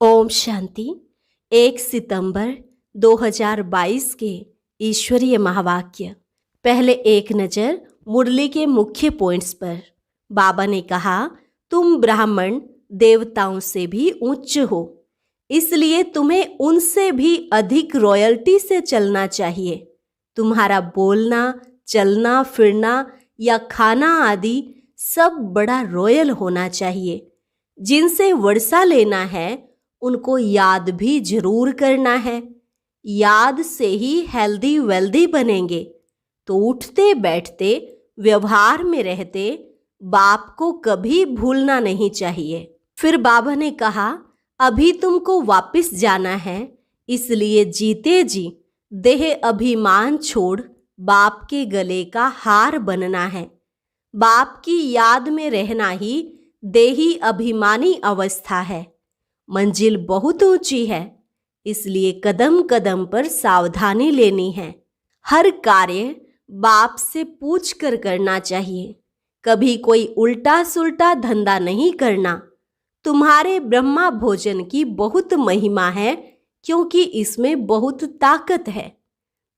ओम शांति। 1 सितंबर 2022 के ईश्वरीय महावाक्य। पहले एक नज़र मुरली के मुख्य पॉइंट्स पर। बाबा ने कहा, तुम ब्राह्मण देवताओं से भी उच्च हो, इसलिए तुम्हें उनसे भी अधिक रॉयल्टी से चलना चाहिए। तुम्हारा बोलना, चलना फिरना या खाना आदि सब बड़ा रॉयल होना चाहिए। जिनसे वर्षा लेना है उनको याद भी जरूर करना है। याद से ही हेल्दी वेल्दी बनेंगे। तो उठते बैठते व्यवहार में रहते बाप को कभी भूलना नहीं चाहिए। फिर बाबा ने कहा, अभी तुमको वापस जाना है, इसलिए जीते जी देह अभिमान छोड़ बाप के गले का हार बनना है। बाप की याद में रहना ही देही अभिमानी अवस्था है। मंजिल बहुत ऊंची है, इसलिए कदम कदम पर सावधानी लेनी है। हर कार्य बाप से पूछ कर करना चाहिए। कभी कोई उल्टा सुल्टा धंधा नहीं करना। तुम्हारे ब्रह्मा भोजन की बहुत महिमा है, क्योंकि इसमें बहुत ताकत है।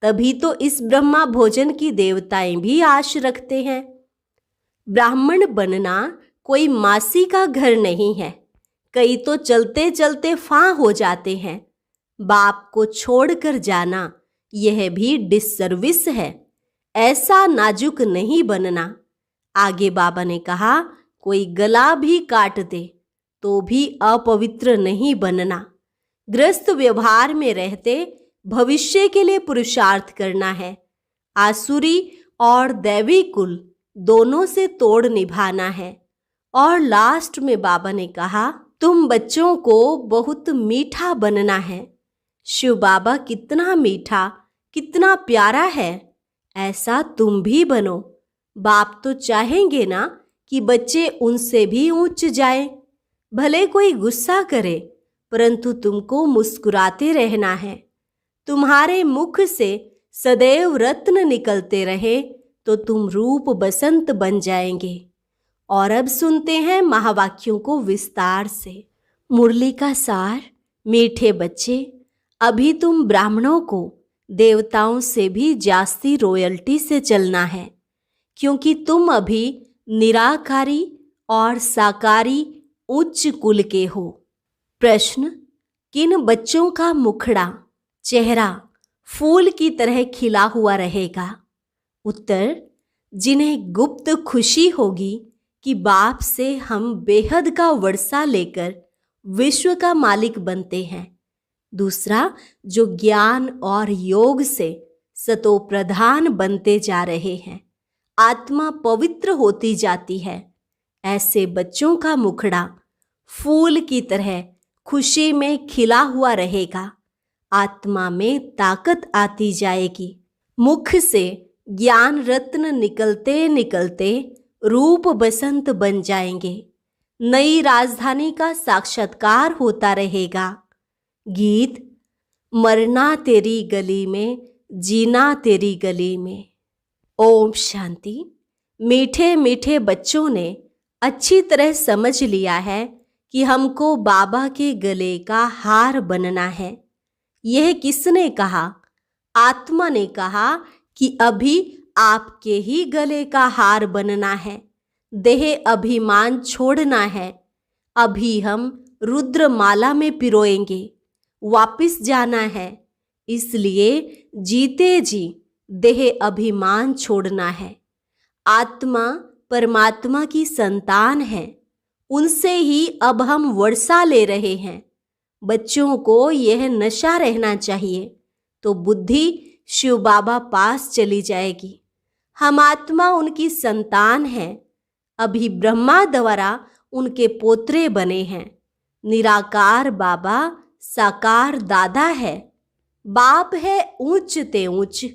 तभी तो इस ब्रह्मा भोजन की देवताएं भी आश रखते हैं। ब्राह्मण बनना कोई मासी का घर नहीं है। कई तो चलते चलते फां हो जाते हैं। बाप को छोड़कर जाना यह भी डिससर्विस है। ऐसा नाजुक नहीं बनना। आगे बाबा ने कहा, कोई गला भी काट दे तो भी अपवित्र नहीं बनना। ग्रस्त व्यवहार में रहते भविष्य के लिए पुरुषार्थ करना है। आसुरी और दैवी कुल दोनों से तोड़ निभाना है। और लास्ट में बाबा ने कहा, तुम बच्चों को बहुत मीठा बनना है। शिव बाबा कितना मीठा, कितना प्यारा है, ऐसा तुम भी बनो। बाप तो चाहेंगे ना कि बच्चे उनसे भी ऊंच जाएं। भले कोई गुस्सा करे, परंतु तुमको मुस्कुराते रहना है। तुम्हारे मुख से सदैव रत्न निकलते रहे तो तुम रूप बसंत बन जाएंगे। और अब सुनते हैं महावाक्यों को विस्तार से। मुरली का सार। मीठे बच्चे, अभी तुम ब्राह्मणों को देवताओं से भी जास्ती रॉयल्टी से चलना है, क्योंकि तुम अभी निराकारी और साकारी उच्च कुल के हो। प्रश्न, किन बच्चों का मुखड़ा, चेहरा फूल की तरह खिला हुआ रहेगा? उत्तर, जिन्हें गुप्त खुशी होगी कि बाप से हम बेहद का वर्षा लेकर विश्व का मालिक बनते हैं। दूसरा, जो ज्ञान और योग से सतो प्रधान बनते जा रहे हैं, आत्मा पवित्र होती जाती है। ऐसे बच्चों का मुखड़ा फूल की तरह खुशी में खिला हुआ रहेगा। आत्मा में ताकत आती जाएगी। मुख से ज्ञान रत्न निकलते निकलते रूप बसंत बन जाएंगे। नई राजधानी का साक्षात्कार होता रहेगा। गीत, मरना तेरी गली में, जीना तेरी गली में। ओम शांति। मीठे मीठे बच्चों ने अच्छी तरह समझ लिया है कि हमको बाबा के गले का हार बनना है। यह किसने कहा? आत्मा ने कहा कि अभी आपके ही गले का हार बनना है। देह अभिमान छोड़ना है। अभी हम रुद्र माला में पिरोएंगे। वापिस जाना है, इसलिए जीते जी देह अभिमान छोड़ना है। आत्मा परमात्मा की संतान है, उनसे ही अब हम वर्षा ले रहे हैं। बच्चों को यह नशा रहना चाहिए, तो बुद्धि शिव बाबा पास चली जाएगी। हम आत्मा उनकी संतान हैं। अभी ब्रह्मा द्वारा उनके पोत्रे बने हैं। निराकार बाबा साकार दादा है। बाप है ऊंच ते ऊंच।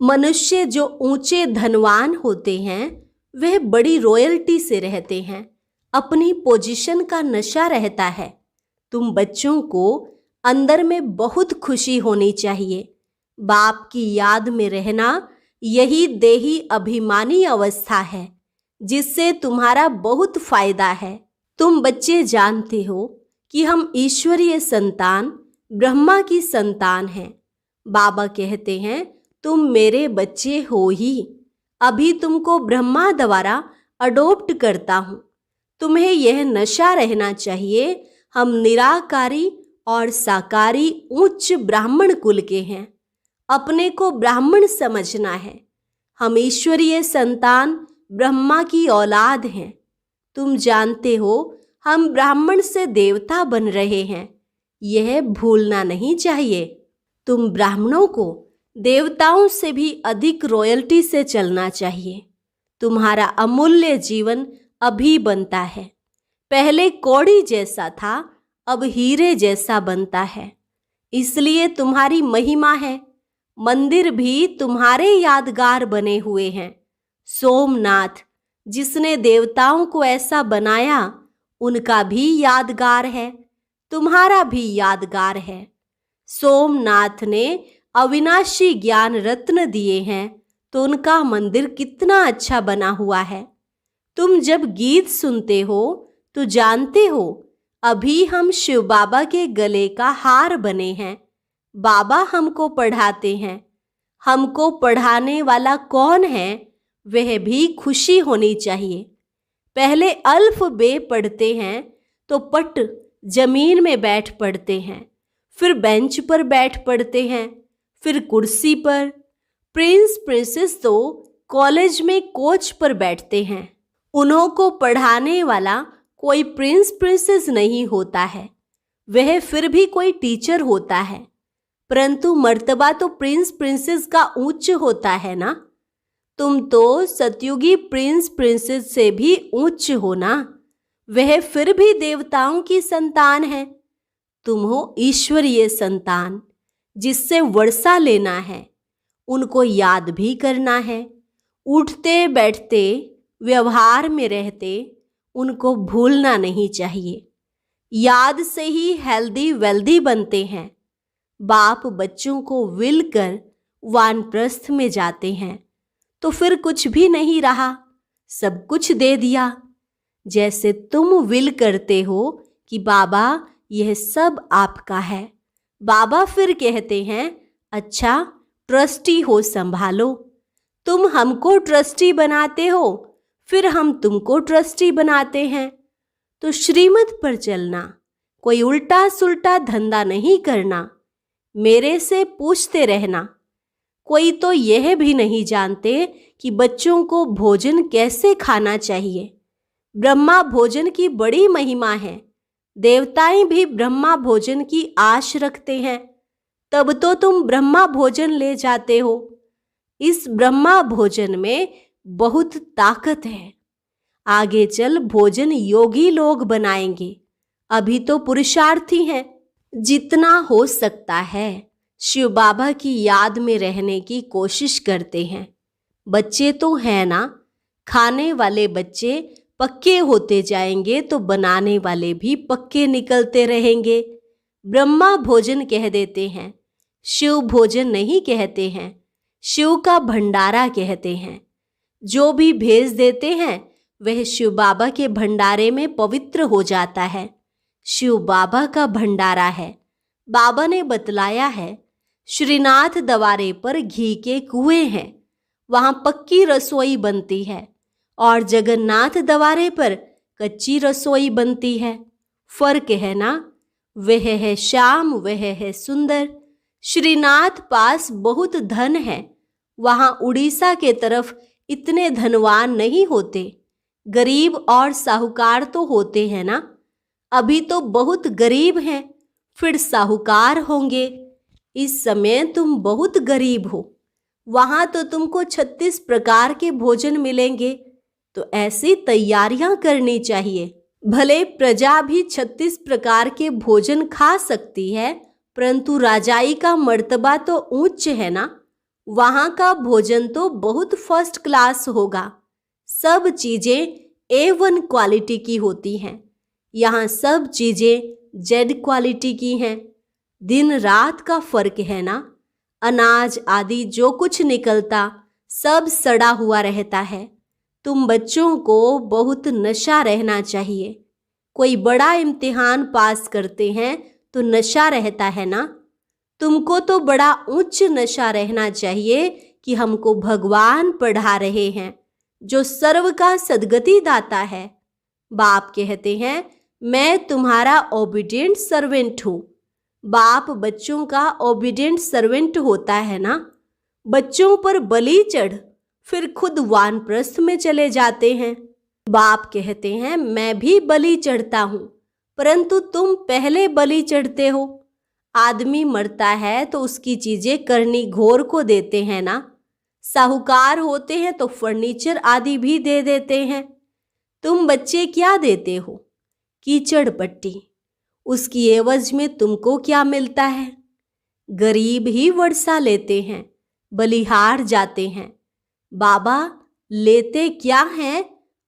मनुष्य जो ऊंचे धनवान होते हैं, वह बड़ी रॉयल्टी से रहते हैं। अपनी पोजीशन का नशा रहता है। तुम बच्चों को अंदर में बहुत खुशी होनी चाहिए। बाप की याद में रहना यही देही अभिमानी अवस्था है, जिससे तुम्हारा बहुत फायदा है। तुम बच्चे जानते हो कि हम ईश्वरीय संतान ब्रह्मा की संतान हैं। बाबा कहते हैं तुम मेरे बच्चे हो ही, अभी तुमको ब्रह्मा द्वारा अडॉप्ट करता हूँ। तुम्हें यह नशा रहना चाहिए, हम निराकारी और साकारी उच्च ब्राह्मण कुल के हैं। अपने को ब्राह्मण समझना है। हम ईश्वरीय संतान ब्रह्मा की औलाद हैं। तुम जानते हो हम ब्राह्मण से देवता बन रहे हैं, यह भूलना नहीं चाहिए। तुम ब्राह्मणों को देवताओं से भी अधिक रॉयल्टी से चलना चाहिए। तुम्हारा अमूल्य जीवन अभी बनता है। पहले कौड़ी जैसा था, अब हीरे जैसा बनता है। इसलिए तुम्हारी महिमा है। मंदिर भी तुम्हारे यादगार बने हुए हैं। सोमनाथ जिसने देवताओं को ऐसा बनाया, उनका भी यादगार है, तुम्हारा भी यादगार है। सोमनाथ ने अविनाशी ज्ञान रत्न दिए हैं, तो उनका मंदिर कितना अच्छा बना हुआ है। तुम जब गीत सुनते हो तो जानते हो अभी हम शिव बाबा के गले का हार बने हैं। बाबा हमको पढ़ाते हैं। हमको पढ़ाने वाला कौन है, वह भी खुशी होनी चाहिए। पहले अल्फ बे पढ़ते हैं तो पट जमीन में बैठ पढ़ते हैं, फिर बेंच पर बैठ पढ़ते हैं, फिर कुर्सी पर। प्रिंस प्रिंसेस तो कॉलेज में कोच पर बैठते हैं। उन्हों को पढ़ाने वाला कोई प्रिंस प्रिंसेस नहीं होता है, वह फिर भी कोई टीचर होता है, परंतु मर्तबा तो प्रिंस प्रिंसेस का उच्च होता है ना। तुम तो सतयुगी प्रिंस प्रिंसेस से भी उच्च हो ना, वह फिर भी देवताओं की संतान है। तुम हो ईश्वरीय संतान, जिससे वर्षा लेना है, उनको याद भी करना है। उठते बैठते व्यवहार में रहते उनको भूलना नहीं चाहिए। याद से ही हेल्दी वेल्दी बनते हैं। बाप बच्चों को विल कर वानप्रस्थ में जाते हैं तो फिर कुछ भी नहीं रहा, सब कुछ दे दिया। जैसे तुम विल करते हो कि बाबा यह सब आपका है, बाबा फिर कहते हैं अच्छा ट्रस्टी हो, संभालो। तुम हमको ट्रस्टी बनाते हो, फिर हम तुमको ट्रस्टी बनाते हैं। तो श्रीमत पर चलना, कोई उल्टा सुल्टा धंधा नहीं करना। मेरे से पूछते रहना। कोई तो यह भी नहीं जानते कि बच्चों को भोजन कैसे खाना चाहिए। ब्रह्मा भोजन की बड़ी महिमा है। देवताएं भी ब्रह्मा भोजन की आश रखते हैं, तब तो तुम ब्रह्मा भोजन ले जाते हो। इस ब्रह्मा भोजन में बहुत ताकत है। आगे चल भोजन योगी लोग बनाएंगे, अभी तो पुरुषार्थी हैं। जितना हो सकता है शिव बाबा की याद में रहने की कोशिश करते हैं। बच्चे तो हैं ना, खाने वाले बच्चे पक्के होते जाएंगे तो बनाने वाले भी पक्के निकलते रहेंगे। ब्रह्मा भोजन कह देते हैं, शिव भोजन नहीं कहते हैं, शिव का भंडारा कहते हैं। जो भी भेज देते हैं वह शिव बाबा के भंडारे में पवित्र हो जाता है। शिव बाबा का भंडारा है। बाबा ने बतलाया है, श्रीनाथ द्वारे पर घी के कुएं हैं, वहां पक्की रसोई बनती है, और जगन्नाथ द्वारे पर कच्ची रसोई बनती है। फर्क है ना, वह है श्याम, वह है सुंदर। श्रीनाथ पास बहुत धन है, वहां उड़ीसा के तरफ इतने धनवान नहीं होते। गरीब और साहूकार तो होते हैं ना। अभी तो बहुत गरीब हैं, फिर साहूकार होंगे। इस समय तुम बहुत गरीब हो, वहां तो तुमको 36 प्रकार के भोजन मिलेंगे, तो ऐसी तैयारियां करनी चाहिए। भले प्रजा भी 36 प्रकार के भोजन खा सकती है, परंतु राजाई का मर्तबा तो उच्च है ना। वहां का भोजन तो बहुत फर्स्ट क्लास होगा। सब चीजें A1 क्वालिटी की होती हैं। यहाँ सब चीजें Z क्वालिटी की हैं। दिन रात का फर्क है ना। अनाज आदि जो कुछ निकलता सब सड़ा हुआ रहता है। तुम बच्चों को बहुत नशा रहना चाहिए। कोई बड़ा इम्तिहान पास करते हैं तो नशा रहता है ना। तुमको तो बड़ा उच्च नशा रहना चाहिए कि हमको भगवान पढ़ा रहे हैं, जो सर्व का सद्गति दाता है। बाप कहते हैं, मैं तुम्हारा ओबीडिएंट सर्वेंट हूँ। बाप बच्चों का ओबीडिएंट सर्वेंट होता है ना। बच्चों पर बलि चढ़ फिर खुद वानप्रस्थ में चले जाते हैं। बाप कहते हैं, मैं भी बलि चढ़ता हूँ, परंतु तुम पहले बलि चढ़ते हो। आदमी मरता है तो उसकी चीजें करनी घोर को देते हैं ना। साहूकार होते हैं तो फर्नीचर आदि भी दे देते हैं। तुम बच्चे क्या देते हो? कीचड़ पट्टी। उसकी एवज में तुमको क्या मिलता है? गरीब ही वर्षा लेते हैं, बलिहार जाते हैं। बाबा लेते क्या हैं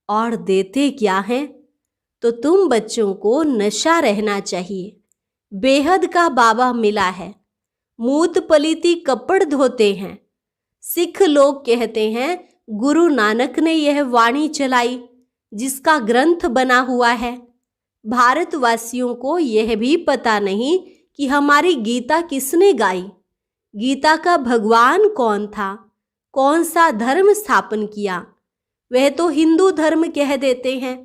और देते क्या हैं? तो तुम बच्चों को नशा रहना चाहिए। बेहद का बाबा मिला है। मूत पलीती कपड़ धोते हैं। सिख लोग कहते हैं, गुरु नानक ने यह वाणी चलाई जिसका ग्रंथ बना हुआ है। भारतवासियों को यह भी पता नहीं कि हमारी गीता किसने गाई। गीता का भगवान कौन था, कौन सा धर्म स्थापन किया। वह तो हिंदू धर्म कह देते हैं,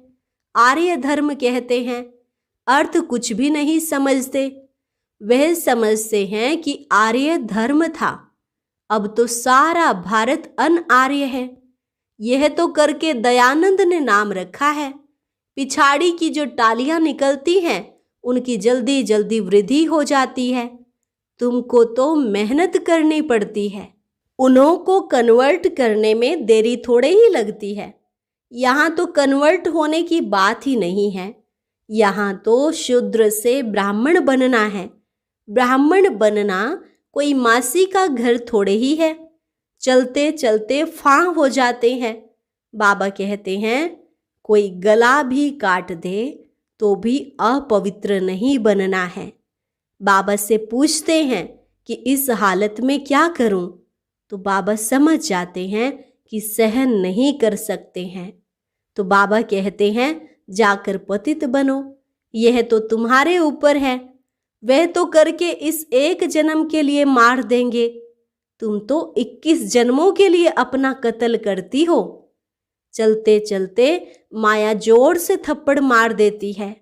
आर्य धर्म कहते हैं। अर्थ कुछ भी नहीं समझते। वह समझते हैं कि आर्य धर्म था। अब तो सारा भारत अनार्य है। यह तो करके दयानंद ने नाम रखा है। पिछाड़ी की जो टालियां निकलती हैं उनकी जल्दी जल्दी वृद्धि हो जाती है। तुमको तो मेहनत करनी पड़ती है। उन्हों को कन्वर्ट करने में देरी थोड़े ही लगती है। यहाँ तो कन्वर्ट होने की बात ही नहीं है। यहाँ तो शूद्र से ब्राह्मण बनना है। ब्राह्मण बनना कोई मासी का घर थोड़े ही है। चलते चलते फां हो जाते हैं। बाबा कहते हैं, कोई गला भी काट दे तो भी अपवित्र नहीं बनना है। बाबा से पूछते हैं कि इस हालत में क्या करूं? तो बाबा समझ जाते हैं कि सहन नहीं कर सकते हैं। तो बाबा कहते हैं, जाकर पतित बनो। यह तो तुम्हारे ऊपर है। वह तो करके इस एक जन्म के लिए मार देंगे। तुम तो 21 जन्मों के लिए अपना कत्ल करती हो। चलते चलते माया जोर से थप्पड़ मार देती है।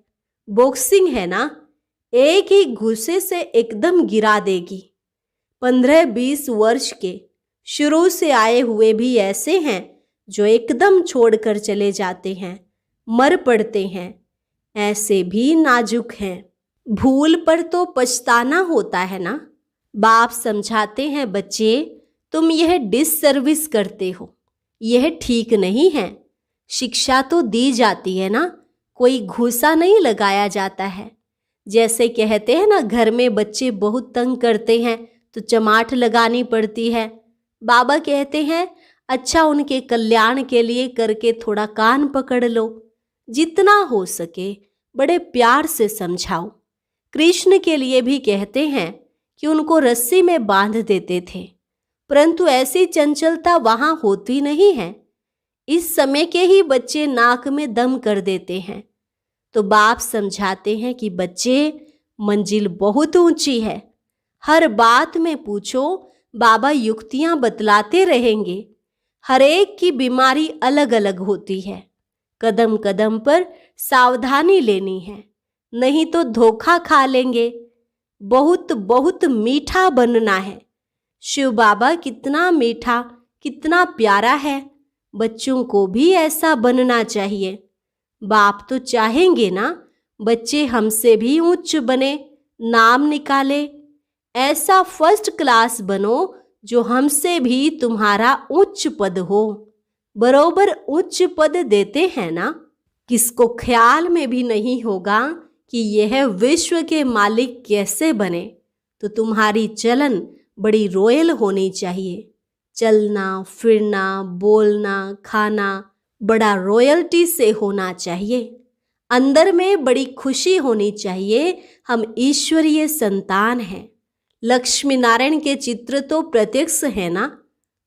बॉक्सिंग है ना, एक ही घुसे से एकदम गिरा देगी। 15-20 वर्ष के शुरू से आए हुए भी ऐसे हैं जो एकदम छोड़कर चले जाते हैं, मर पड़ते हैं। ऐसे भी नाजुक हैं। भूल पर तो पछताना होता है ना। बाप समझाते हैं, बच्चे तुम यह डिससर्विस करते हो, यह ठीक नहीं है। शिक्षा तो दी जाती है ना, कोई घूसा नहीं लगाया जाता है। जैसे कहते हैं ना, घर में बच्चे बहुत तंग करते हैं तो चमाट लगानी पड़ती है। बाबा कहते हैं, अच्छा उनके कल्याण के लिए करके थोड़ा कान पकड़ लो। जितना हो सके बड़े प्यार से समझाओ। कृष्ण के लिए भी कहते हैं कि उनको रस्सी में बांध देते थे, परंतु ऐसी चंचलता वहां होती नहीं है। इस समय के ही बच्चे नाक में दम कर देते हैं। तो बाप समझाते हैं कि बच्चे, मंजिल बहुत ऊंची है। हर बात में पूछो, बाबा युक्तियां बतलाते रहेंगे। हर एक की बीमारी अलग अलग होती है। कदम कदम पर सावधानी लेनी है, नहीं तो धोखा खा लेंगे। बहुत बहुत मीठा बनना है। शिव बाबा कितना मीठा, कितना प्यारा है। बच्चों को भी ऐसा बनना चाहिए। बाप तो चाहेंगे ना बच्चे हमसे भी उच्च बने, नाम निकाले। ऐसा फर्स्ट क्लास बनो जो हमसे भी तुम्हारा उच्च पद हो। बरोबर उच्च पद देते हैं ना। किसको ख्याल में भी नहीं होगा कि यह विश्व के मालिक कैसे बने। तो तुम्हारी चलन बड़ी रॉयल होनी चाहिए। चलना फिरना बोलना खाना बड़ा रॉयल्टी से होना चाहिए। अंदर में बड़ी खुशी होनी चाहिए। हम ईश्वरीय संतान हैं। लक्ष्मी नारायण के चित्र तो प्रत्यक्ष है ना।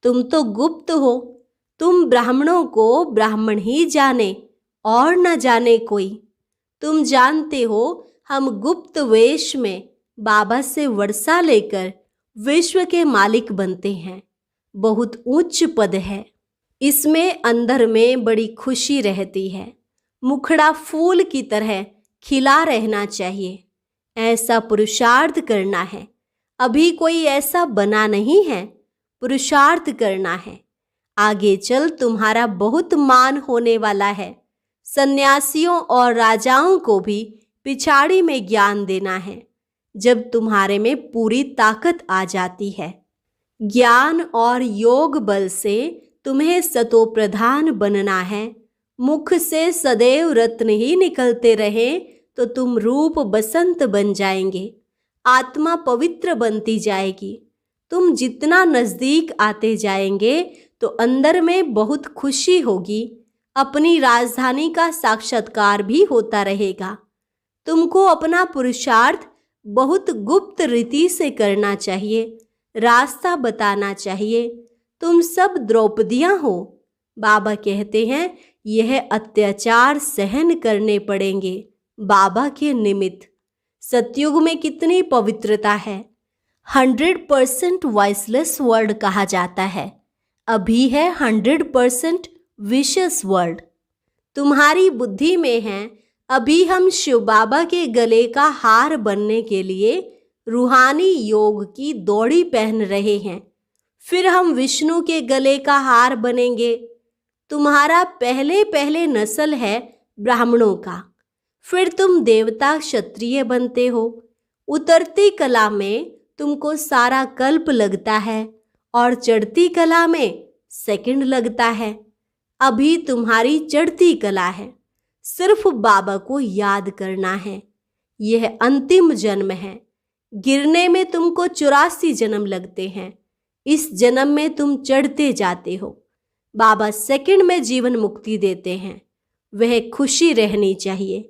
तुम तो गुप्त हो। तुम ब्राह्मणों को ब्राह्मण ही जाने और न जाने कोई। तुम जानते हो हम गुप्त वेश में बाबा से वर्षा लेकर विश्व के मालिक बनते हैं। बहुत उच्च पद है। इसमें अंदर में बड़ी खुशी रहती है। मुखड़ा फूल की तरह खिला रहना चाहिए। ऐसा पुरुषार्थ करना है। अभी कोई ऐसा बना नहीं है। पुरुषार्थ करना है। आगे चल तुम्हारा बहुत मान होने वाला है। सन्यासियों और राजाओं को भी पिछाड़ी में ज्ञान देना है, जब तुम्हारे में पूरी ताकत आ जाती है। ज्ञान और योग बल से तुम्हें सतो प्रधान बनना है। मुख से सदैव रत्न ही निकलते रहे तो तुम रूप बसंत बन जाएंगे। आत्मा पवित्र बनती जाएगी। तुम जितना नजदीक आते जाएंगे तो अंदर में बहुत खुशी होगी। अपनी राजधानी का साक्षात्कार भी होता रहेगा। तुमको अपना पुरुषार्थ बहुत गुप्त रीति से करना चाहिए। रास्ता बताना चाहिए। तुम सब द्रौपदियां हो। बाबा कहते हैं यह अत्याचार सहन करने पड़ेंगे बाबा के निमित्त। सतयुग में कितनी पवित्रता है। 100% वॉइसलेस वर्ल्ड कहा जाता है। अभी है 100% विशेष वर्ल्ड। तुम्हारी बुद्धि में है अभी हम शिव बाबा के गले का हार बनने के लिए रूहानी योग की दौड़ी पहन रहे हैं। फिर हम विष्णु के गले का हार बनेंगे। तुम्हारा पहले पहले नस्ल है ब्राह्मणों का। फिर तुम देवता क्षत्रिय बनते हो। उतरती कला में तुमको सारा कल्प लगता है और चढ़ती कला में सेकंड लगता है। अभी तुम्हारी चढ़ती कला है। सिर्फ बाबा को याद करना है। यह अंतिम जन्म है। गिरने में तुमको 84 जन्म लगते हैं। इस जन्म में तुम चढ़ते जाते हो। बाबा सेकंड में जीवन मुक्ति देते हैं। वह खुशी रहनी चाहिए।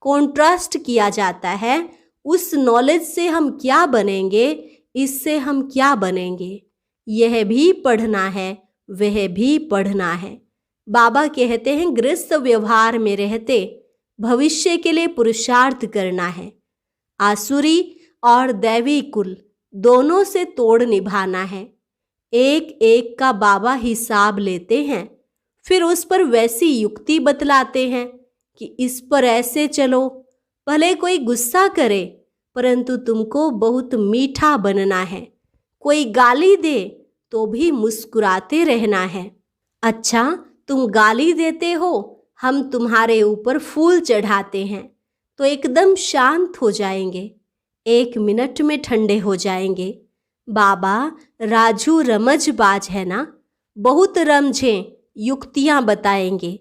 कॉन्ट्रास्ट किया जाता है उस नॉलेज से हम क्या बनेंगे, इससे हम क्या बनेंगे। यह भी पढ़ना है, वह भी पढ़ना है। बाबा कहते हैं गृहस्थ व्यवहार में रहते भविष्य के लिए पुरुषार्थ करना है। आसुरी और दैवी कुल दोनों से तोड़ निभाना है। एक एक का बाबा हिसाब लेते हैं। फिर उस पर वैसी युक्ति बतलाते हैं कि इस पर ऐसे चलो। भले कोई गुस्सा करे परंतु तुमको बहुत मीठा बनना है। कोई गाली दे तो भी मुस्कुराते रहना है। अच्छा, तुम गाली देते हो, हम तुम्हारे ऊपर फूल चढ़ाते हैं तो एकदम शांत हो जाएंगे। 1 मिनट में ठंडे हो जाएंगे। बाबा राजू रमजबाज है ना, बहुत रमझें युक्तियां बताएंगे।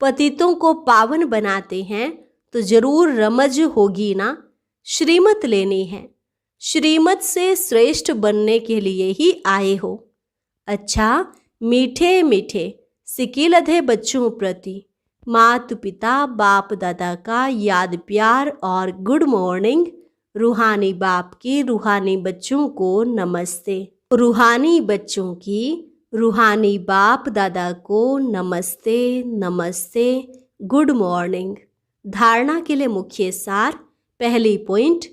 पतितों को पावन बनाते हैं तो जरूर रमज होगी ना। श्रीमत लेनी है। श्रीमत से श्रेष्ठ बनने के लिए ही आए हो। अच्छा, मीठे मीठे सिकिलधे बच्चों प्रति माता पिता बाप दादा का याद प्यार और गुड मॉर्निंग। रूहानी बाप की रूहानी बच्चों को नमस्ते। रूहानी बच्चों की रूहानी बाप दादा को नमस्ते नमस्ते, गुड मॉर्निंग। धारणा के लिए मुख्य सार। पहली पॉइंट,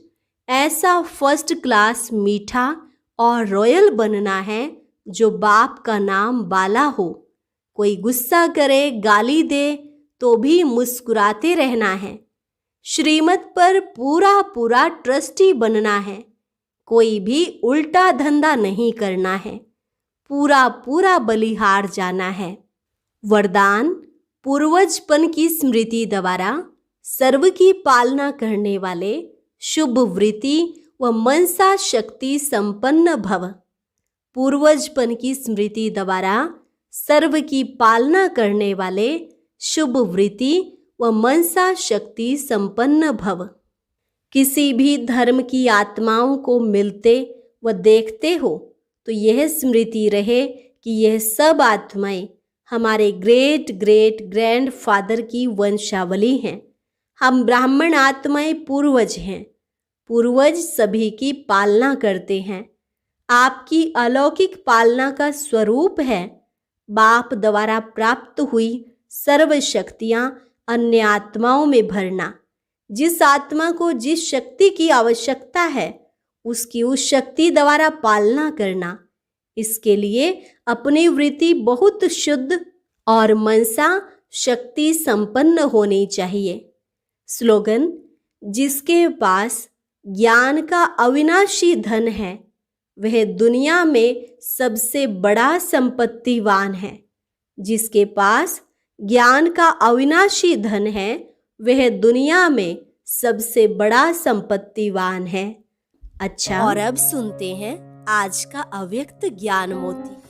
ऐसा फर्स्ट क्लास मीठा और रॉयल बनना है जो बाप का नाम बाला हो। कोई गुस्सा करे, गाली दे तो भी मुस्कुराते रहना है। श्रीमत पर पूरा पूरा ट्रस्टी बनना है। कोई भी उल्टा धंधा नहीं करना है। पूरा पूरा बलिहार जाना है। वरदान, पूर्वजपन की स्मृति द्वारा सर्व की पालना करने वाले शुभ वृत्ति व मनसा शक्ति संपन्न भव। पूर्वजपन की स्मृति द्वारा सर्व की पालना करने वाले शुभ वृत्ति व मनसा शक्ति संपन्न भव। किसी भी धर्म की आत्माओं को मिलते व देखते हो तो यह स्मृति रहे कि यह सब आत्माएं हमारे ग्रेट ग्रेट ग्रैंड फादर की वंशावली हैं। हम ब्राह्मण आत्माएं पूर्वज हैं। पूर्वज सभी की पालना करते हैं। आपकी अलौकिक पालना का स्वरूप है बाप द्वारा प्राप्त हुई सर्व शक्तियां अन्य आत्माओं में भरना। जिस आत्मा को जिस शक्ति की आवश्यकता है उसकी उस शक्ति द्वारा पालना करना। इसके लिए अपनी वृत्ति बहुत शुद्ध और मनसा शक्ति संपन्न होनी चाहिए। स्लोगन: जिसके पास ज्ञान का अविनाशी धन है वह दुनिया में सबसे बड़ा संपत्तिवान है। जिसके पास ज्ञान का अविनाशी धन है वह दुनिया में सबसे बड़ा संपत्तिवान है। अच्छा, और अब सुनते हैं आज का अव्यक्त ज्ञान मोती।